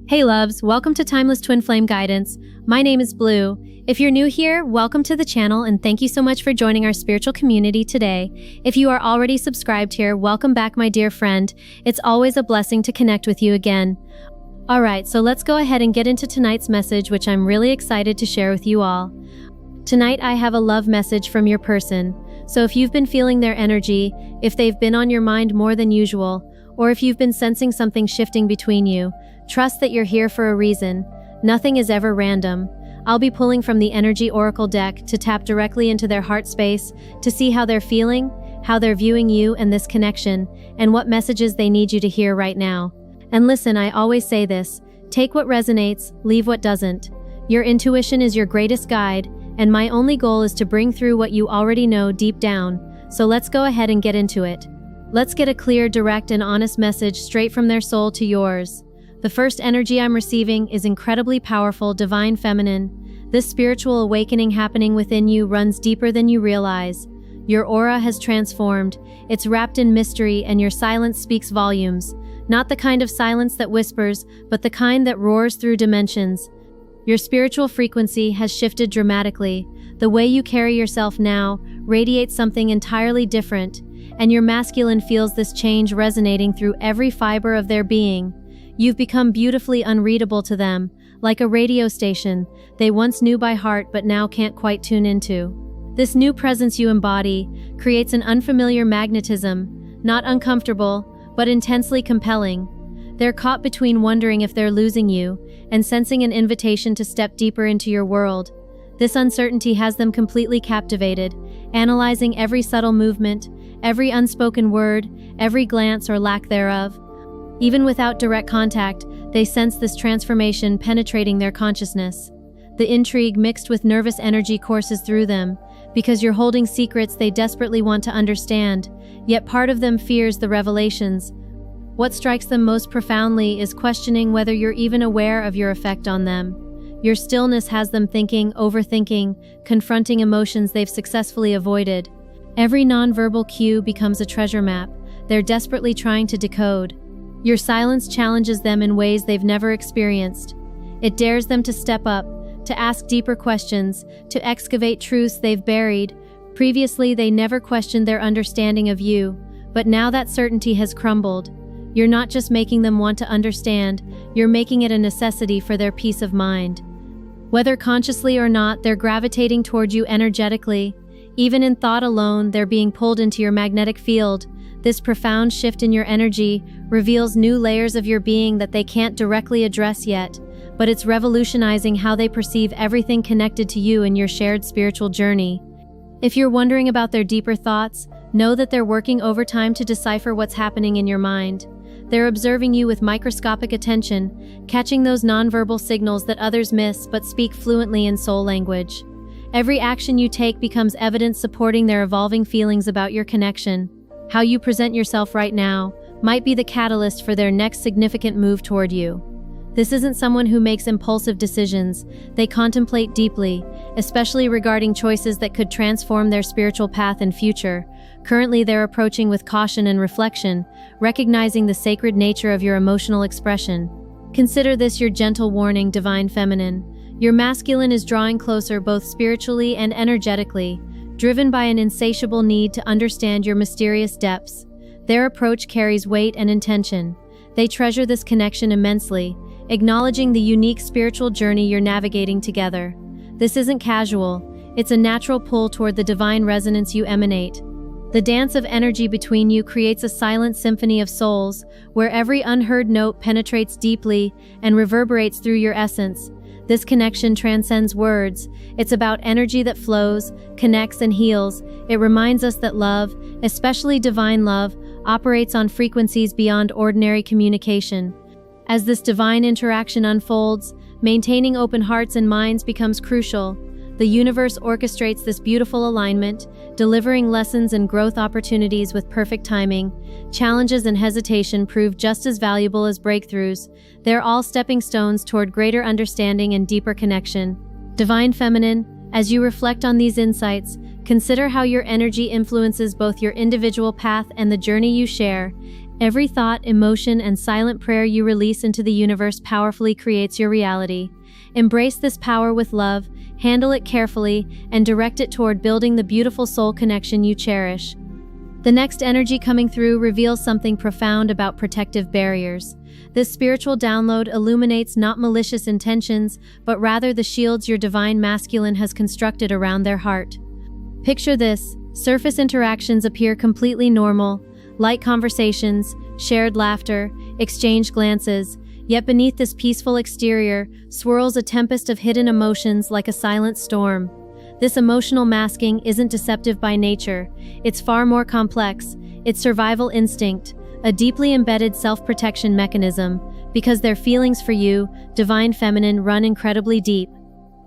Hey loves, welcome to Timeless Twin Flame Guidance. My name is Blue. If you're new here, welcome to the channel and thank you so much for joining our spiritual community today. If you are already subscribed here, welcome back my dear friend. It's always a blessing to connect with you again. Alright, so let's go ahead and get into tonight's message, which I'm really excited to share with you all. Tonight I have a love message from your person. So if you've been feeling their energy, if they've been on your mind more than usual, or if you've been sensing something shifting between you, trust that you're here for a reason. Nothing is ever random. I'll be pulling from the Energy Oracle deck to tap directly into their heart space to see how they're feeling, how they're viewing you and this connection, and what messages they need you to hear right now. And listen, I always say this, take what resonates, leave what doesn't. Your intuition is your greatest guide, and my only goal is to bring through what you already know deep down. So let's go ahead and get into it. Let's get a clear, direct, and honest message straight from their soul to yours. The first energy I'm receiving is incredibly powerful, divine feminine. This spiritual awakening happening within you runs deeper than you realize. Your aura has transformed. It's wrapped in mystery, and your silence speaks volumes. Not the kind of silence that whispers, but the kind that roars through dimensions. Your spiritual frequency has shifted dramatically. The way you carry yourself now radiates something entirely different, and your masculine feels this change resonating through every fiber of their being. You've become beautifully unreadable to them, like a radio station they once knew by heart but now can't quite tune into. This new presence you embody creates an unfamiliar magnetism, not uncomfortable, but intensely compelling. They're caught between wondering if they're losing you and sensing an invitation to step deeper into your world. This uncertainty has them completely captivated, analyzing every subtle movement, every unspoken word, every glance or lack thereof. Even without direct contact, they sense this transformation penetrating their consciousness. The intrigue mixed with nervous energy courses through them, because you're holding secrets they desperately want to understand, yet part of them fears the revelations. What strikes them most profoundly is questioning whether you're even aware of your effect on them. Your stillness has them thinking, overthinking, confronting emotions they've successfully avoided. Every nonverbal cue becomes a treasure map they're desperately trying to decode. Your silence challenges them in ways they've never experienced. It dares them to step up, to ask deeper questions, to excavate truths they've buried. Previously, they never questioned their understanding of you, but now that certainty has crumbled. You're not just making them want to understand, you're making it a necessity for their peace of mind. Whether consciously or not, they're gravitating toward you energetically. Even in thought alone, they're being pulled into your magnetic field. This profound shift in your energy reveals new layers of your being that they can't directly address yet, but it's revolutionizing how they perceive everything connected to you in your shared spiritual journey. If you're wondering about their deeper thoughts, know that they're working overtime to decipher what's happening in your mind. They're observing you with microscopic attention, catching those nonverbal signals that others miss but speak fluently in soul language. Every action you take becomes evidence supporting their evolving feelings about your connection. How you present yourself right now might be the catalyst for their next significant move toward you. This isn't someone who makes impulsive decisions. They contemplate deeply, especially regarding choices that could transform their spiritual path and future. Currently, they're approaching with caution and reflection, recognizing the sacred nature of your emotional expression. Consider this your gentle warning, divine feminine. Your masculine is drawing closer both spiritually and energetically, driven by an insatiable need to understand your mysterious depths. Their approach carries weight and intention. They treasure this connection immensely, acknowledging the unique spiritual journey you're navigating together. This isn't casual, it's a natural pull toward the divine resonance you emanate. The dance of energy between you creates a silent symphony of souls, where every unheard note penetrates deeply and reverberates through your essence. This connection transcends words. It's about energy that flows, connects, and heals. It reminds us that love, especially divine love, operates on frequencies beyond ordinary communication. As this divine interaction unfolds, maintaining open hearts and minds becomes crucial. The universe orchestrates this beautiful alignment, delivering lessons and growth opportunities with perfect timing. Challenges and hesitation prove just as valuable as breakthroughs. They're all stepping stones toward greater understanding and deeper connection. Divine Feminine, as you reflect on these insights, consider how your energy influences both your individual path and the journey you share. Every thought, emotion, and silent prayer you release into the universe powerfully creates your reality. Embrace this power with love, handle it carefully, and direct it toward building the beautiful soul connection you cherish. The next energy coming through reveals something profound about protective barriers. This spiritual download illuminates not malicious intentions, but rather the shields your divine masculine has constructed around their heart. Picture this: surface interactions appear completely normal, light conversations, shared laughter, exchanged glances, yet beneath this peaceful exterior swirls a tempest of hidden emotions like a silent storm. This emotional masking isn't deceptive by nature, it's far more complex. It's survival instinct, a deeply embedded self-protection mechanism, because their feelings for you, divine feminine, run incredibly deep.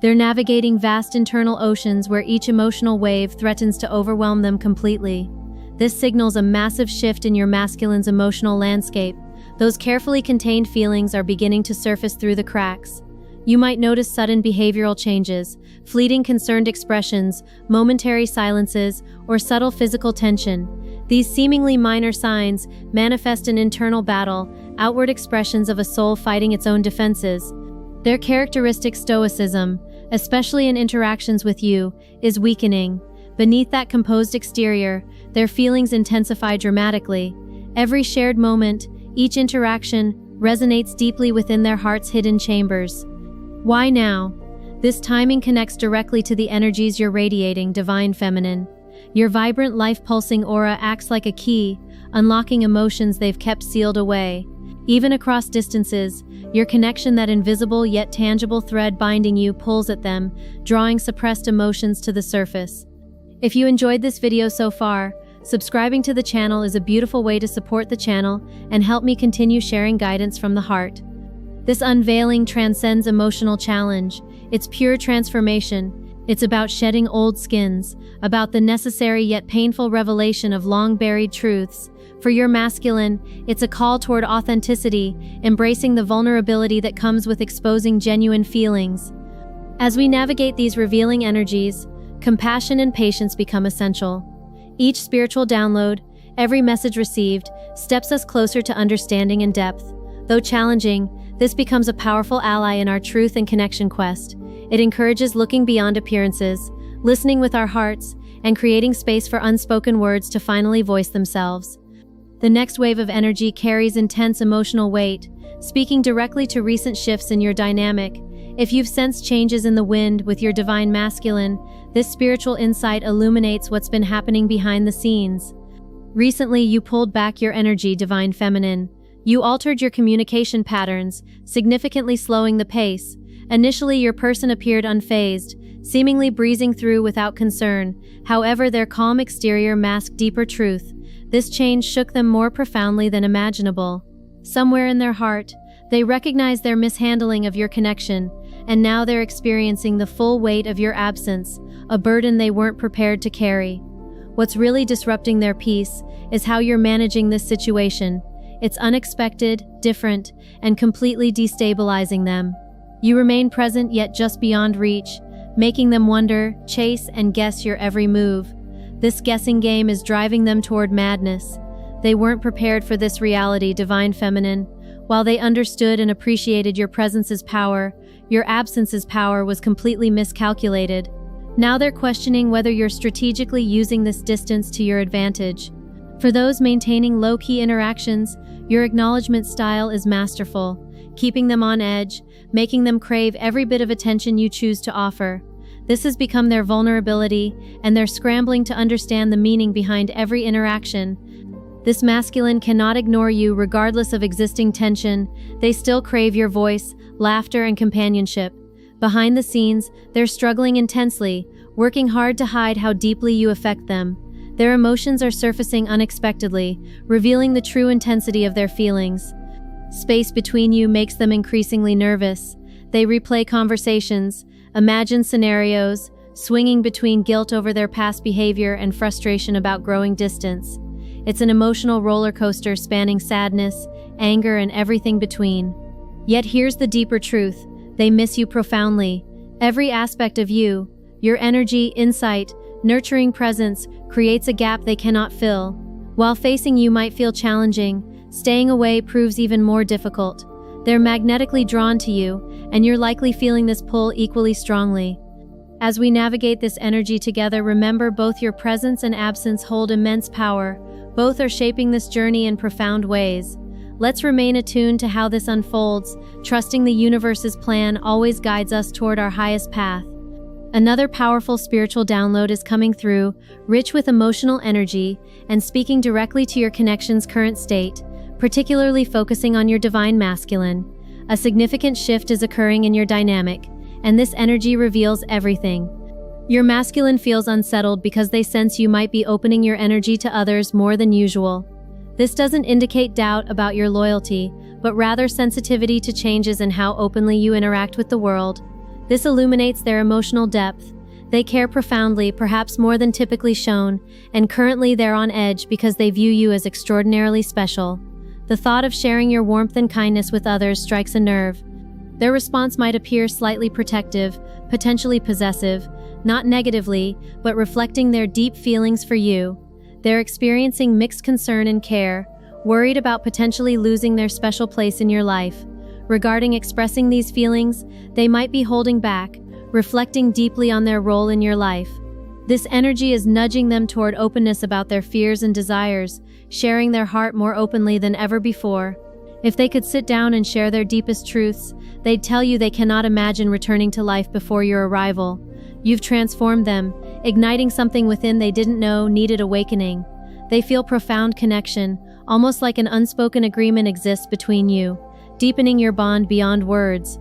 They're navigating vast internal oceans where each emotional wave threatens to overwhelm them completely. This signals a massive shift in your masculine's emotional landscape. Those carefully contained feelings are beginning to surface through the cracks. You might notice sudden behavioral changes, fleeting concerned expressions, momentary silences, or subtle physical tension. These seemingly minor signs manifest an internal battle, outward expressions of a soul fighting its own defenses. Their characteristic stoicism, especially in interactions with you, is weakening. Beneath that composed exterior, their feelings intensify dramatically. Every shared moment, each interaction, resonates deeply within their heart's hidden chambers. Why now? This timing connects directly to the energies you're radiating, divine feminine. Your vibrant, life-pulsing aura acts like a key, unlocking emotions they've kept sealed away. Even across distances, your connection, that invisible yet tangible thread binding you, pulls at them, drawing suppressed emotions to the surface. If you enjoyed this video so far, subscribing to the channel is a beautiful way to support the channel and help me continue sharing guidance from the heart. This unveiling transcends emotional challenge. It's pure transformation. It's about shedding old skins, about the necessary yet painful revelation of long-buried truths. For your masculine, it's a call toward authenticity, embracing the vulnerability that comes with exposing genuine feelings. As we navigate these revealing energies, compassion and patience become essential. Each spiritual download, every message received, steps us closer to understanding and depth. Though challenging, this becomes a powerful ally in our truth and connection quest. It encourages looking beyond appearances, listening with our hearts, and creating space for unspoken words to finally voice themselves. The next wave of energy carries intense emotional weight, speaking directly to recent shifts in your dynamic. If you've sensed changes in the wind with your divine masculine, this spiritual insight illuminates what's been happening behind the scenes. Recently, you pulled back your energy, divine feminine. You altered your communication patterns, significantly slowing the pace. Initially, your person appeared unfazed, seemingly breezing through without concern. However, their calm exterior masked deeper truth. This change shook them more profoundly than imaginable. Somewhere in their heart, they recognized their mishandling of your connection, and now they're experiencing the full weight of your absence, a burden they weren't prepared to carry. What's really disrupting their peace is how you're managing this situation. It's unexpected, different, and completely destabilizing them. You remain present yet just beyond reach, making them wonder, chase, and guess your every move. This guessing game is driving them toward madness. They weren't prepared for this reality, divine feminine. While they understood and appreciated your presence's power, your absence's power was completely miscalculated. Now they're questioning whether you're strategically using this distance to your advantage. For those maintaining low-key interactions, your acknowledgement style is masterful, keeping them on edge, making them crave every bit of attention you choose to offer. This has become their vulnerability, and they're scrambling to understand the meaning behind every interaction. This masculine cannot ignore you regardless of existing tension. They still crave your voice, laughter, and companionship. Behind the scenes, they're struggling intensely, working hard to hide how deeply you affect them. Their emotions are surfacing unexpectedly, revealing the true intensity of their feelings. Space between you makes them increasingly nervous. They replay conversations, imagine scenarios, swinging between guilt over their past behavior and frustration about growing distance. It's an emotional roller coaster spanning sadness, anger, and everything between. Yet here's the deeper truth: they miss you profoundly. Every aspect of you, your energy, insight, nurturing presence, creates a gap they cannot fill. While facing you might feel challenging, staying away proves even more difficult. They're magnetically drawn to you, and you're likely feeling this pull equally strongly. As we navigate this energy together, remember both your presence and absence hold immense power. Both are shaping this journey in profound ways. Let's remain attuned to how this unfolds, trusting the universe's plan always guides us toward our highest path. Another powerful spiritual download is coming through, rich with emotional energy and speaking directly to your connection's current state, particularly focusing on your divine masculine. A significant shift is occurring in your dynamic, and this energy reveals everything. Your masculine feels unsettled because they sense you might be opening your energy to others more than usual. This doesn't indicate doubt about your loyalty, but rather sensitivity to changes in how openly you interact with the world. This illuminates their emotional depth. They care profoundly, perhaps more than typically shown, and currently they're on edge because they view you as extraordinarily special. The thought of sharing your warmth and kindness with others strikes a nerve. Their response might appear slightly protective, potentially possessive, not negatively, but reflecting their deep feelings for you. They're experiencing mixed concern and care, worried about potentially losing their special place in your life. Regarding expressing these feelings, they might be holding back, reflecting deeply on their role in your life. This energy is nudging them toward openness about their fears and desires, sharing their heart more openly than ever before. If they could sit down and share their deepest truths, they'd tell you they cannot imagine returning to life before your arrival. You've transformed them, igniting something within they didn't know needed awakening. They feel profound connection, almost like an unspoken agreement exists between you, deepening your bond beyond words.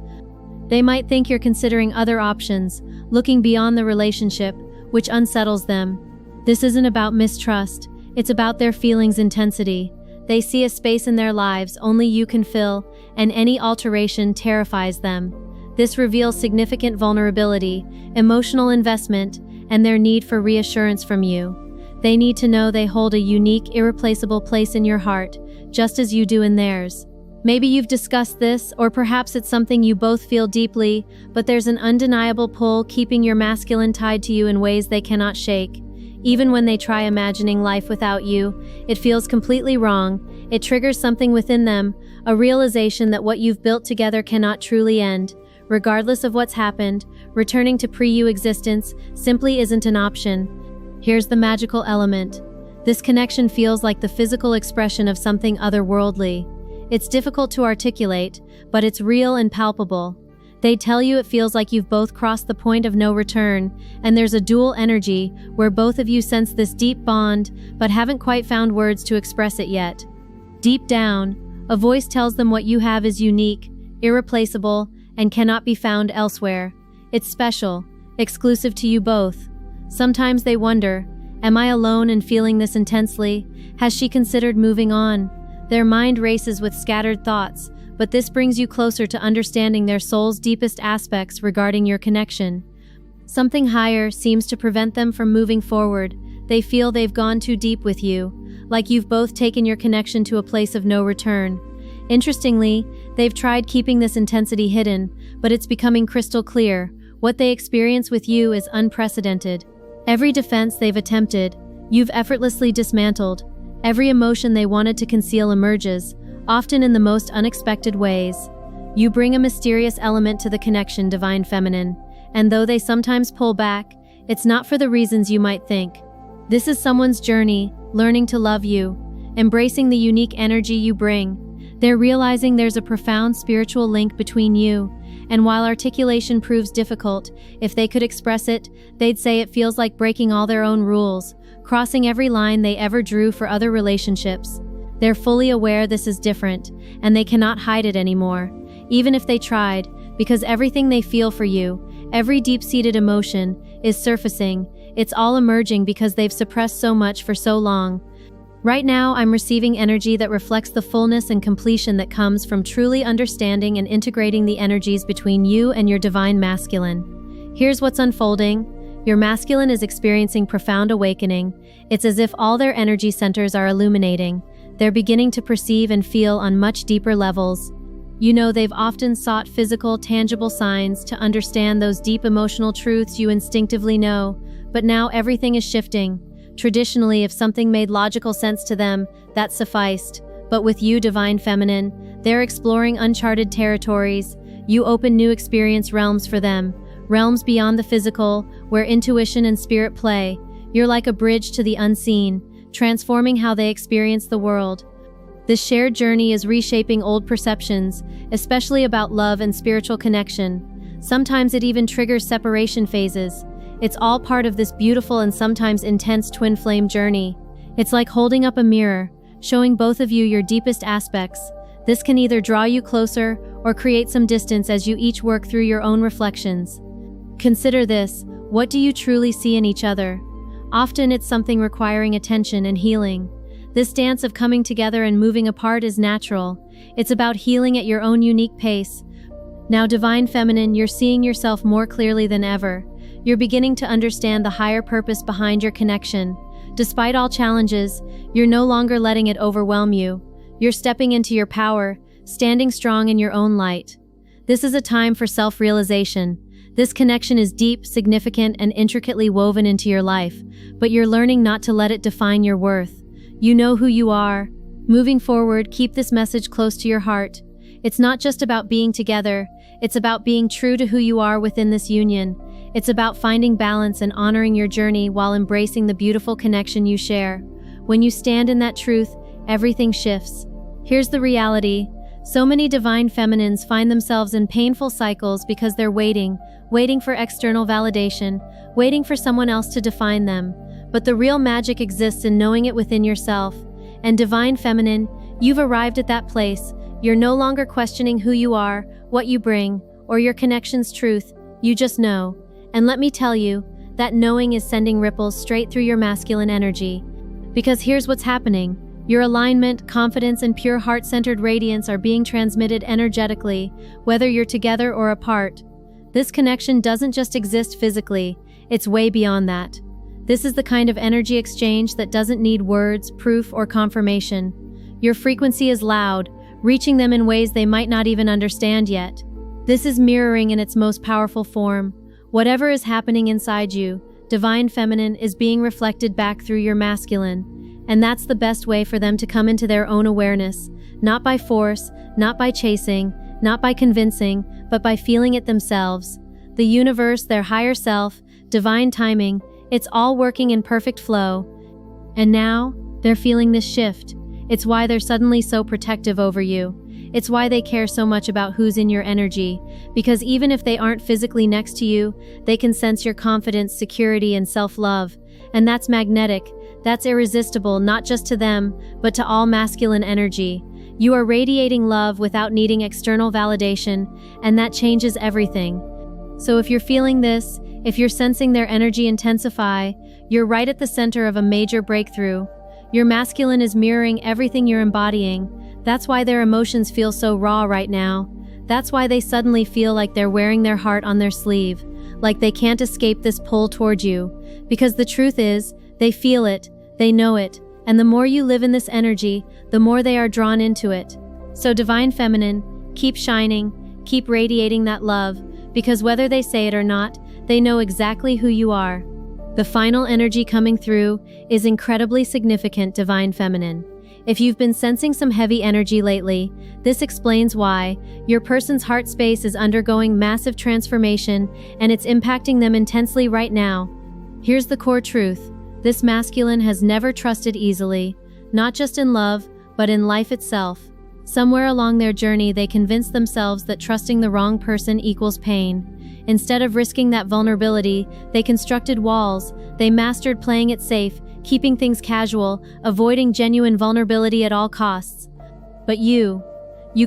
They might think you're considering other options, looking beyond the relationship, which unsettles them. This isn't about mistrust, it's about their feelings' intensity. They see a space in their lives only you can fill, and any alteration terrifies them. This reveals significant vulnerability, emotional investment, and their need for reassurance from you. They need to know they hold a unique, irreplaceable place in your heart, just as you do in theirs. Maybe you've discussed this, or perhaps it's something you both feel deeply, but there's an undeniable pull keeping your masculine tied to you in ways they cannot shake. Even when they try imagining life without you, it feels completely wrong. It triggers something within them, a realization that what you've built together cannot truly end. Regardless of what's happened, returning to pre-you existence simply isn't an option. Here's the magical element. This connection feels like the physical expression of something otherworldly. It's difficult to articulate, but it's real and palpable. They tell you it feels like you've both crossed the point of no return, and there's a dual energy where both of you sense this deep bond, but haven't quite found words to express it yet. Deep down, a voice tells them what you have is unique, irreplaceable, and cannot be found elsewhere. It's special, exclusive to you both. Sometimes they wonder, am I alone in feeling this intensely? Has she considered moving on? Their mind races with scattered thoughts, but this brings you closer to understanding their soul's deepest aspects regarding your connection. Something higher seems to prevent them from moving forward. They feel they've gone too deep with you, like you've both taken your connection to a place of no return. Interestingly, they've tried keeping this intensity hidden, but it's becoming crystal clear. What they experience with you is unprecedented. Every defense they've attempted, you've effortlessly dismantled. Every emotion they wanted to conceal emerges, often in the most unexpected ways. You bring a mysterious element to the connection, divine feminine, and though they sometimes pull back, it's not for the reasons you might think. This is someone's journey, learning to love you, embracing the unique energy you bring. They're realizing there's a profound spiritual link between you, and while articulation proves difficult, if they could express it, they'd say it feels like breaking all their own rules, crossing every line they ever drew for other relationships. They're fully aware this is different, and they cannot hide it anymore, even if they tried, because everything they feel for you, every deep-seated emotion, is surfacing. It's all emerging because they've suppressed so much for so long. Right now, I'm receiving energy that reflects the fullness and completion that comes from truly understanding and integrating the energies between you and your divine masculine. Here's what's unfolding. Your masculine is experiencing profound awakening. It's as if all their energy centers are illuminating. They're beginning to perceive and feel on much deeper levels. You know, they've often sought physical, tangible signs to understand those deep emotional truths you instinctively know, but now everything is shifting. Traditionally, if something made logical sense to them, that sufficed. But with you, Divine Feminine, they're exploring uncharted territories. You open new experience realms for them, realms beyond the physical, where intuition and spirit play. You're like a bridge to the unseen, transforming how they experience the world. This shared journey is reshaping old perceptions, especially about love and spiritual connection. Sometimes it even triggers separation phases. It's all part of this beautiful and sometimes intense twin flame journey. It's like holding up a mirror, showing both of you your deepest aspects. This can either draw you closer or create some distance as you each work through your own reflections. Consider this: what do you truly see in each other? Often it's something requiring attention and healing. This dance of coming together and moving apart is natural. It's about healing at your own unique pace. Now, Divine Feminine, you're seeing yourself more clearly than ever. You're beginning to understand the higher purpose behind your connection. Despite all challenges, you're no longer letting it overwhelm you. You're stepping into your power, standing strong in your own light. This is a time for self-realization. This connection is deep, significant, and intricately woven into your life, but you're learning not to let it define your worth. You know who you are. Moving forward, keep this message close to your heart. It's not just about being together, it's about being true to who you are within this union. It's about finding balance and honoring your journey while embracing the beautiful connection you share. When you stand in that truth, everything shifts. Here's the reality. So many Divine Feminines find themselves in painful cycles because they're waiting for external validation, waiting for someone else to define them. But the real magic exists in knowing it within yourself. And Divine Feminine, you've arrived at that place. You're no longer questioning who you are, what you bring, or your connection's truth. You just know. And let me tell you, that knowing is sending ripples straight through your masculine energy. Because here's what's happening. Your alignment, confidence, and pure heart-centered radiance are being transmitted energetically, whether you're together or apart. This connection doesn't just exist physically, it's way beyond that. This is the kind of energy exchange that doesn't need words, proof, or confirmation. Your frequency is loud, reaching them in ways they might not even understand yet. This is mirroring in its most powerful form. Whatever is happening inside you, Divine Feminine, is being reflected back through your masculine. And that's the best way for them to come into their own awareness, not by force, not by chasing, not by convincing, but by feeling it themselves. The universe, their higher self, divine timing, it's all working in perfect flow. And now, they're feeling this shift. It's why they're suddenly so protective over you. It's why they care so much about who's in your energy, because even if they aren't physically next to you, they can sense your confidence, security, and self-love. And that's magnetic. That's irresistible, not just to them, but to all masculine energy. You are radiating love without needing external validation, and that changes everything. So if you're feeling this, if you're sensing their energy intensify, you're right at the center of a major breakthrough. Your masculine is mirroring everything you're embodying. That's why their emotions feel so raw right now. That's why they suddenly feel like they're wearing their heart on their sleeve, like they can't escape this pull toward you. Because the truth is, they feel it, they know it, and the more you live in this energy, the more they are drawn into it. So Divine Feminine, keep shining, keep radiating that love, because whether they say it or not, they know exactly who you are. The final energy coming through is incredibly significant, Divine Feminine. If you've been sensing some heavy energy lately, this explains why. Your person's heart space is undergoing massive transformation, and it's impacting them intensely right now. Here's the core truth. This masculine has never trusted easily, not just in love, but in life itself. Somewhere along their journey, they convinced themselves that trusting the wrong person equals pain. Instead of risking that vulnerability, they constructed walls. They mastered playing it safe, keeping things casual, avoiding genuine vulnerability at all costs. But you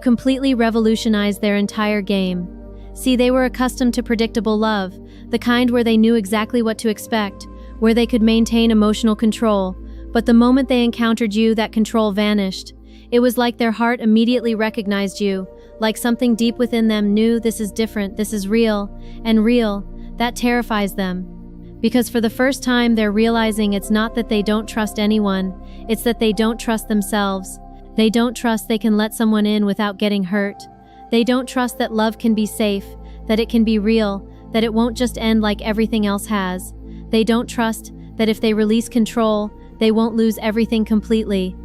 completely revolutionized their entire game. See, they were accustomed to predictable love, the kind where they knew exactly what to expect, where they could maintain emotional control. But the moment they encountered you, that control vanished. It was like their heart immediately recognized you, like something deep within them knew this is different, this is real, and real, that terrifies them. Because for the first time, they're realizing it's not that they don't trust anyone, it's that they don't trust themselves. They don't trust they can let someone in without getting hurt. They don't trust that love can be safe, that it can be real, that it won't just end like everything else has. They don't trust that if they release control, they won't lose everything completely.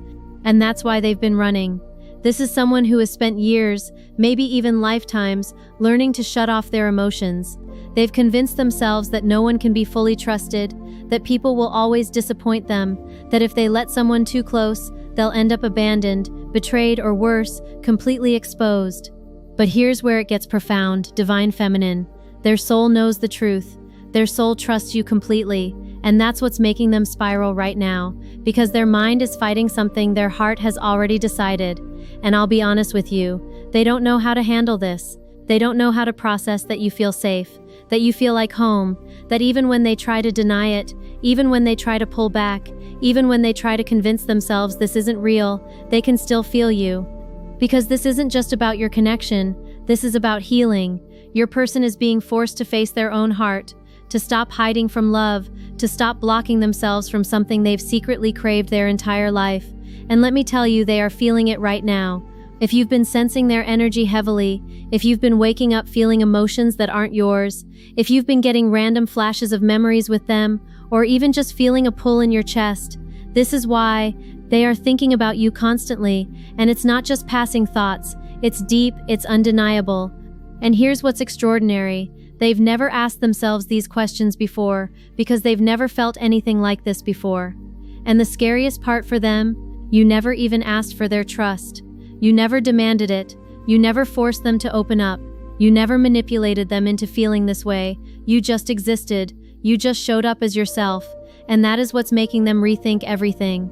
And that's why they've been running. This is someone who has spent years, maybe even lifetimes, learning to shut off their emotions. They've convinced themselves that no one can be fully trusted, that people will always disappoint them, that if they let someone too close, they'll end up abandoned, betrayed, or worse, completely exposed. But here's where it gets profound, divine feminine. Their soul knows the truth. Their soul trusts you completely, and that's what's making them spiral right now, because their mind is fighting something their heart has already decided. And I'll be honest with you, they don't know how to handle this. They don't know how to process that you feel safe, that you feel like home, that even when they try to deny it, even when they try to pull back, even when they try to convince themselves this isn't real, they can still feel you. Because this isn't just about your connection, this is about healing. Your person is being forced to face their own heart, to stop hiding from love, to stop blocking themselves from something they've secretly craved their entire life. And let me tell you, they are feeling it right now. If you've been sensing their energy heavily, if you've been waking up feeling emotions that aren't yours, if you've been getting random flashes of memories with them, or even just feeling a pull in your chest, this is why. They are thinking about you constantly, and it's not just passing thoughts, it's deep, it's undeniable. And here's what's extraordinary. They've never asked themselves these questions before, because they've never felt anything like this before. And the scariest part for them, you never even asked for their trust. You never demanded it. You never forced them to open up. You never manipulated them into feeling this way. You just existed. You just showed up as yourself. And that is what's making them rethink everything.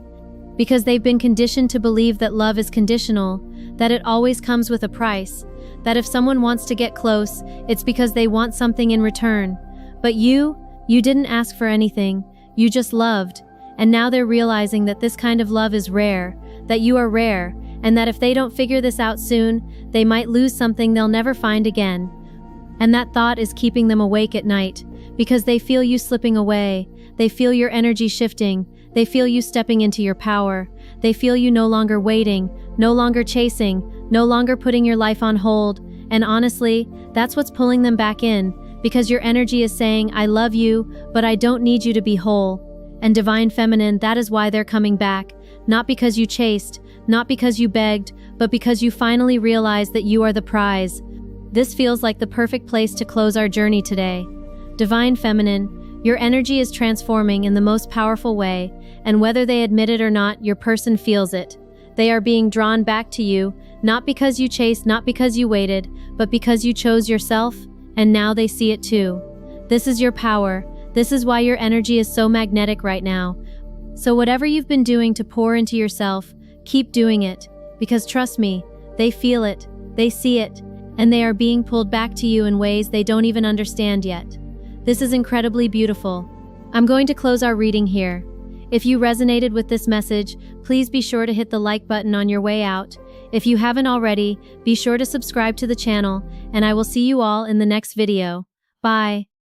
Because they've been conditioned to believe that love is conditional, that it always comes with a price, that if someone wants to get close, it's because they want something in return. But you didn't ask for anything. You just loved. And now they're realizing that this kind of love is rare, that you are rare, and that if they don't figure this out soon, they might lose something they'll never find again. And that thought is keeping them awake at night, because they feel you slipping away, they feel your energy shifting, they feel you stepping into your power, they feel you no longer waiting, no longer chasing, no longer putting your life on hold, and honestly, that's what's pulling them back in, because your energy is saying, I love you, but I don't need you to be whole. And divine feminine, that is why they're coming back, not because you chased, not because you begged, but because you finally realized that you are the prize. This feels like the perfect place to close our journey today. Divine feminine, your energy is transforming in the most powerful way, and whether they admit it or not, your person feels it. They are being drawn back to you, not because you chased, not because you waited, but because you chose yourself, and now they see it too. This is your power. This is why your energy is so magnetic right now. So whatever you've been doing to pour into yourself, keep doing it, because trust me, they feel it, they see it, and they are being pulled back to you in ways they don't even understand yet. This is incredibly beautiful. I'm going to close our reading here. If you resonated with this message, please be sure to hit the like button on your way out. If you haven't already, be sure to subscribe to the channel, and I will see you all in the next video. Bye.